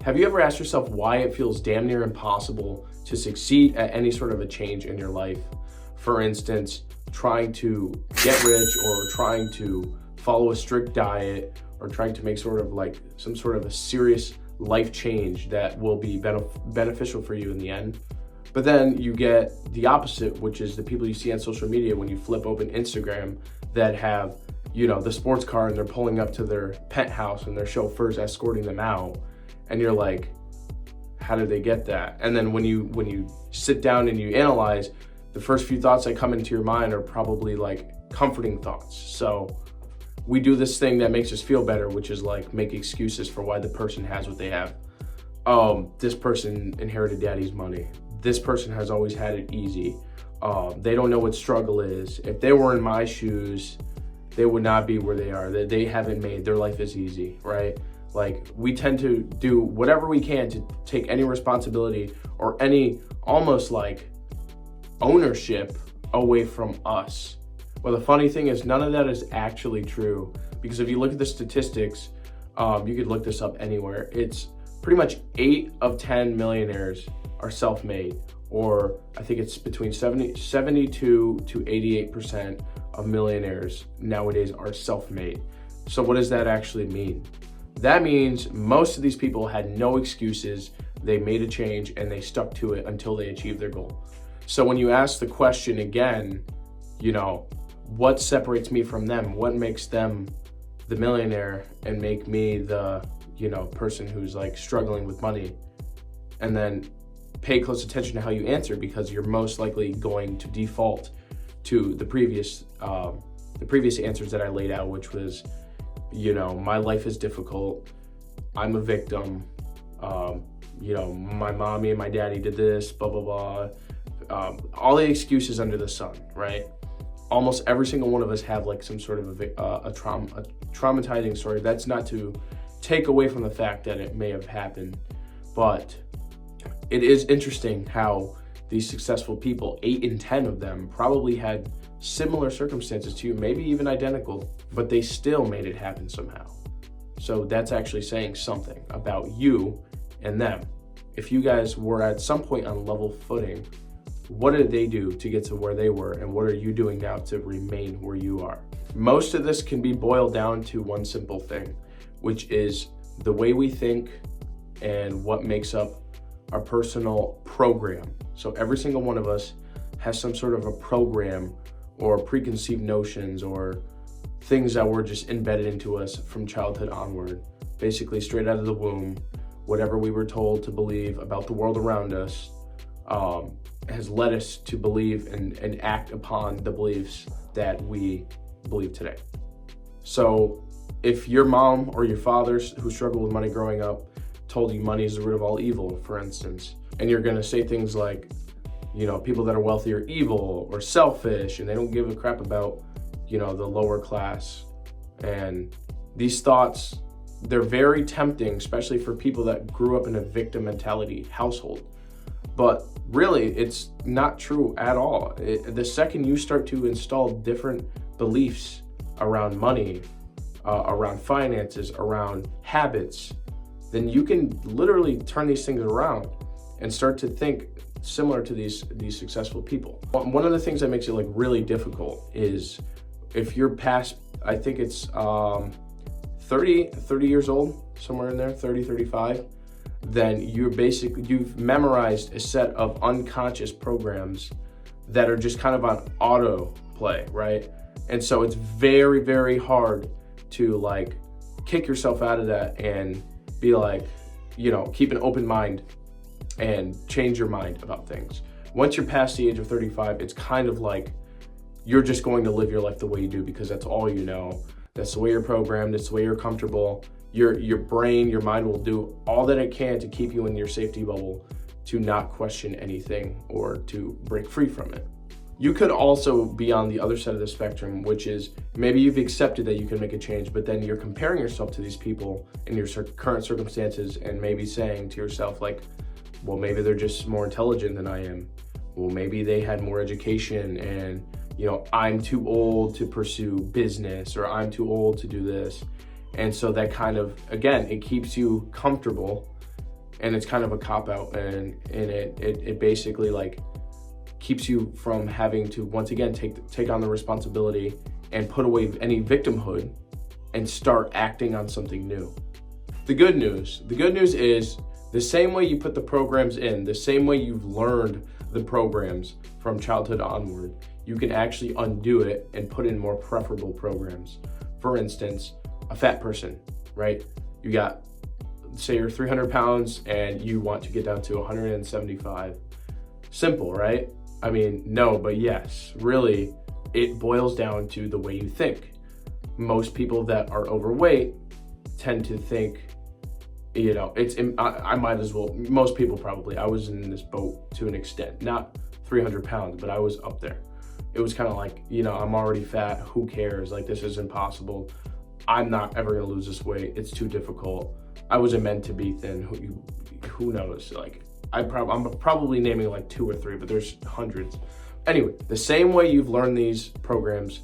Have you ever asked yourself why it feels damn near impossible to succeed at any sort of a change in your life? For instance, trying to get rich, or trying to follow a strict diet, or trying to make sort of like some sort of a serious life change that will be beneficial for you in the end. But then you get the opposite, which is the people you see on social media when you flip open Instagram that have, the sports car and they're pulling up to their penthouse and their chauffeur's escorting them out. And you're like, how did they get that? And then when you sit down and you analyze, the first few thoughts that come into your mind are probably like comforting thoughts. So we do this thing that makes us feel better, which is like make excuses for why the person has what they have. This person inherited daddy's money. This person has always had it easy. They don't know what struggle is. If they were in my shoes, they would not be where they are. They haven't made, their life is easy, right? Like, we tend to do whatever we can to take any responsibility or any almost like ownership away from us. Well, the funny thing is none of that is actually true, because if you look at the statistics, you could look this up anywhere. It's pretty much 8 of 10 millionaires are self-made, or I think it's between 72 to 88% of millionaires nowadays are self-made. So what does that actually mean? That means most of these people had no excuses. They made a change and they stuck to it until they achieved their goal. So when you ask the question again, what separates me from them? What makes them the millionaire and make me the, person who's like struggling with money? And then pay close attention to how you answer, because you're most likely going to default to the previous answers that I laid out, which was, my life is difficult. I'm a victim. My mommy and my daddy did this, blah, blah, blah. All the excuses under the sun, right? Almost every single one of us have like some sort of a traumatizing story. That's not to take away from the fact that it may have happened, but it is interesting how these successful people, 8 in 10 of them, probably had similar circumstances to you, maybe even identical, but they still made it happen somehow. So that's actually saying something about you and them. If you guys were at some point on level footing, what did they do to get to where they were, and what are you doing now to remain where you are? Most of this can be boiled down to one simple thing, which is the way we think and what makes up our personal program. So every single one of us has some sort of a program or preconceived notions or things that were just embedded into us from childhood onward. Basically straight out of the womb, whatever we were told to believe about the world around us has led us to believe and act upon the beliefs that we believe today. So if your mom or your father who struggled with money growing up told you money is the root of all evil, for instance, and you're gonna say things like, people that are wealthy are evil or selfish and they don't give a crap about, the lower class. And these thoughts, they're very tempting, especially for people that grew up in a victim mentality household. But really, it's not true at all. The second you start to install different beliefs around money, around finances, around habits, then you can literally turn these things around and start to think similar to these successful people. One of the things that makes it like really difficult is if you're past, I think it's 30 years old, somewhere in there, 30, 35, then you've memorized a set of unconscious programs that are just kind of on auto play, right? And so it's very, very hard to like kick yourself out of that and be like, keep an open mind and change your mind about things. Once you're past the age of 35, it's kind of like you're just going to live your life the way you do, because that's all you know. That's the way you're programmed. It's the way you're comfortable. Your brain, your mind will do all that it can to keep you in your safety bubble, to not question anything or to break free from it. You could also be on the other side of the spectrum, which is maybe you've accepted that you can make a change, but then you're comparing yourself to these people in your current circumstances and maybe saying to yourself like, well, maybe they're just more intelligent than I am. Well, maybe they had more education and, I'm too old to pursue business, or I'm too old to do this. And so that kind of, again, it keeps you comfortable and it's kind of a cop-out, and it basically like keeps you from having to once again take on the responsibility and put away any victimhood and start acting on something new. The good news is the same way you put the programs in, the same way you've learned the programs from childhood onward, you can actually undo it and put in more preferable programs. For instance, a fat person, right? You got, say you're 300 pounds and you want to get down to 175. Simple, right? I mean, no, but yes, really, it boils down to the way you think. Most people that are overweight tend to think, you know, I might as well, most people probably, I was in this boat to an extent, not 300 pounds, but I was up there. It was kind of like, you know, I'm already fat, who cares? Like, this is impossible. I'm not ever gonna lose this weight, it's too difficult. I wasn't meant to be thin, who knows? Like, I'm probably naming like 2 or 3, but there's hundreds. Anyway, the same way you've learned these programs,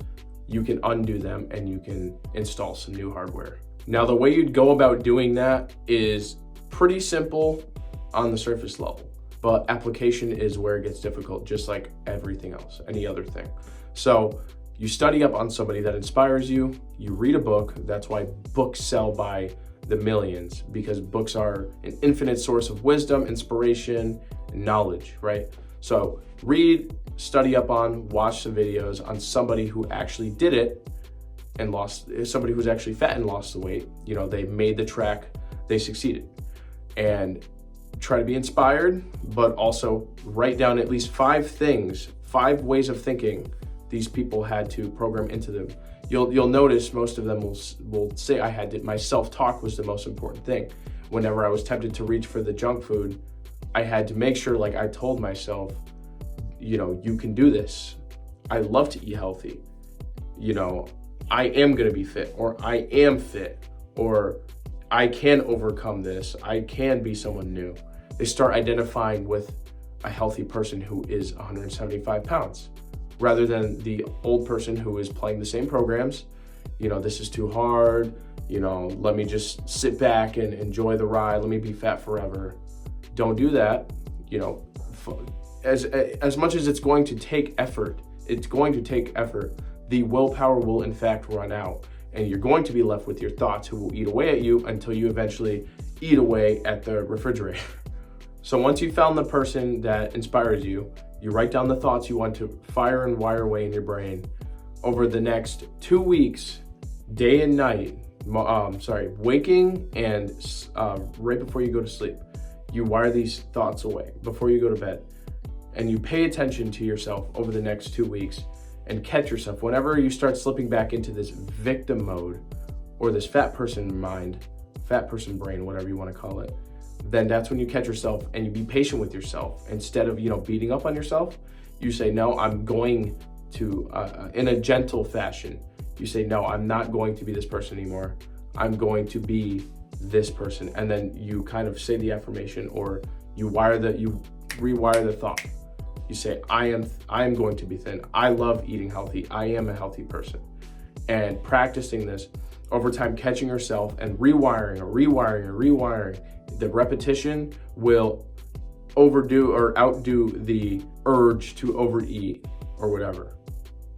you can undo them and you can install some new hardware. Now, the way you'd go about doing that is pretty simple on the surface level, but application is where it gets difficult, just like everything else, any other thing. So you study up on somebody that inspires you, you read a book. That's why books sell by the millions, because books are an infinite source of wisdom, inspiration, and knowledge, right? So read, study up on, watch some videos on somebody who actually did it and somebody who's actually fat and lost the weight. You know, they made the track, they succeeded. And try to be inspired, but also write down at least 5 things, 5 ways of thinking these people had to program into them. You'll notice most of them will say my self-talk was the most important thing. Whenever I was tempted to reach for the junk food, I had to make sure, like, I told myself, you know, you can do this. I love to eat healthy. You know, I am gonna be fit, or I am fit, or I can overcome this. I can be someone new. They start identifying with a healthy person who is 175 pounds, rather than the old person who is playing the same programs. You know, this is too hard. You know, let me just sit back and enjoy the ride. Let me be fat forever. Don't do that. You know, as much as it's going to take effort, the willpower will in fact run out, and you're going to be left with your thoughts who will eat away at you until you eventually eat away at the refrigerator. So once you've found the person that inspires you, you write down the thoughts you want to fire and wire away in your brain. Over the next 2 weeks, day and night, waking and right before you go to sleep, you wire these thoughts away before you go to bed. And you pay attention to yourself over the next 2 weeks and catch yourself. Whenever you start slipping back into this victim mode or this fat person mind, fat person brain, whatever you want to call it, then that's when you catch yourself and you be patient with yourself. Instead of, you know, beating up on yourself, you say, no, I'm going to, in a gentle fashion, you say, no, I'm not going to be this person anymore. I'm going to be this person. And then you kind of say the affirmation, or you rewire the thought. You say, I am going to be thin. I love eating healthy. I am a healthy person. And practicing this over time, catching yourself and rewiring, the repetition will outdo the urge to overeat or whatever.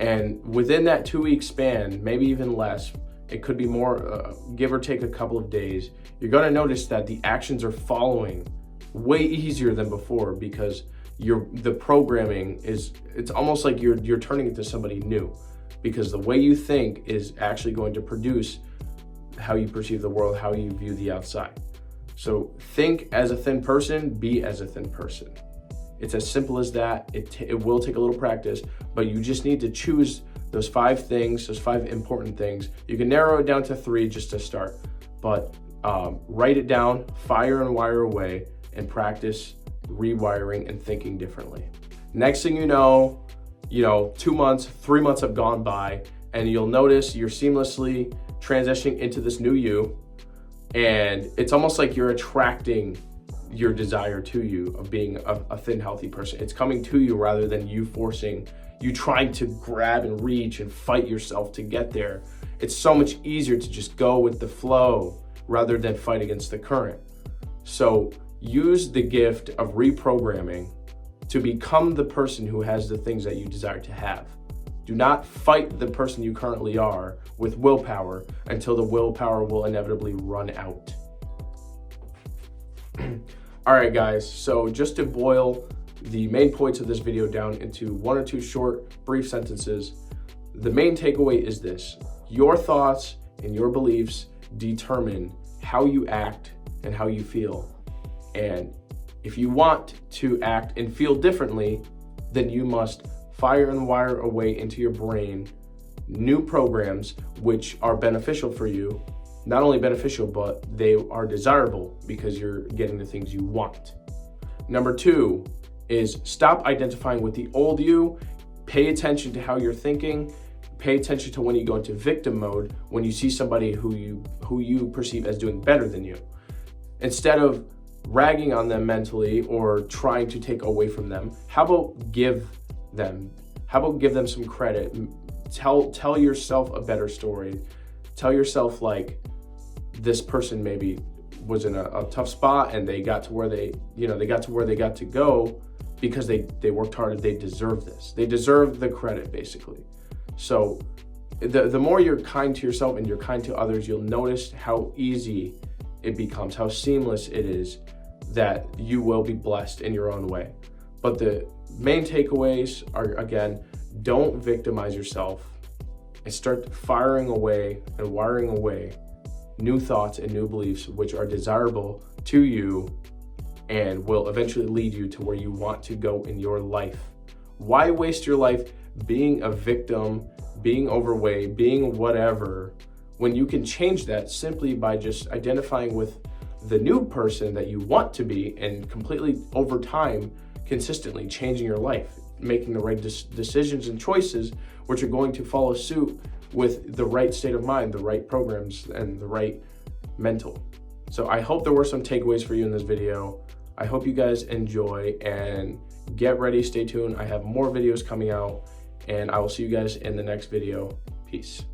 And within that 2-week span, maybe even less, it could be more, give or take a couple of days, you're gonna notice that the actions are following way easier than before, because the programming it's almost like you're turning into somebody new, because the way you think is actually going to produce how you perceive the world, how you view the outside. So think as a thin person, be as a thin person. It's as simple as that. It will take a little practice, but you just need to choose those 5 things, those 5 important things. You can narrow it down to 3 just to start, but write it down, fire and wire away, and practice rewiring and thinking differently. Next thing you know, 2 months, 3 months have gone by, and you'll notice you're seamlessly transitioning into this new you. And it's almost like you're attracting your desire to you of being a thin, healthy person. It's coming to you rather than you trying to grab and reach and fight yourself to get there. It's so much easier to just go with the flow rather than fight against the current. So use the gift of reprogramming to become the person who has the things that you desire to have. Do not fight the person you currently are with willpower until the willpower will inevitably run out. All right, guys, so just to boil the main points of this video down into 1 or 2 short, brief sentences, the main takeaway is this: your thoughts and your beliefs determine how you act and how you feel. And if you want to act and feel differently, then you must fire and wire away into your brain new programs which are beneficial for you. Not only beneficial, but they are desirable because you're getting the things you want. Number 2 is stop identifying with the old you. Pay attention to how you're thinking. Pay attention to when you go into victim mode, when you see somebody who you perceive as doing better than you. Instead of ragging on them mentally or trying to take away from them, how about give them some credit? Tell yourself a better story. Tell yourself, like, this person maybe was in a tough spot and they got to where they got to go because they worked hard and they deserve this. They deserve the credit, basically. So the more you're kind to yourself and you're kind to others, you'll notice how easy it becomes, how seamless it is, that you will be blessed in your own way. But the main takeaways are, again, don't victimize yourself and start firing away and wiring away new thoughts and new beliefs which are desirable to you and will eventually lead you to where you want to go in your life. Why waste your life being a victim, being overweight, being whatever, when you can change that simply by just identifying with the new person that you want to be and completely, over time, consistently changing your life, making the right decisions and choices which are going to follow suit with the right state of mind, the right programs, and the right mental. So I hope there were some takeaways for you in this video. I hope you guys enjoy, and get ready, stay tuned. I have more videos coming out, and I will see you guys in the next video. Peace.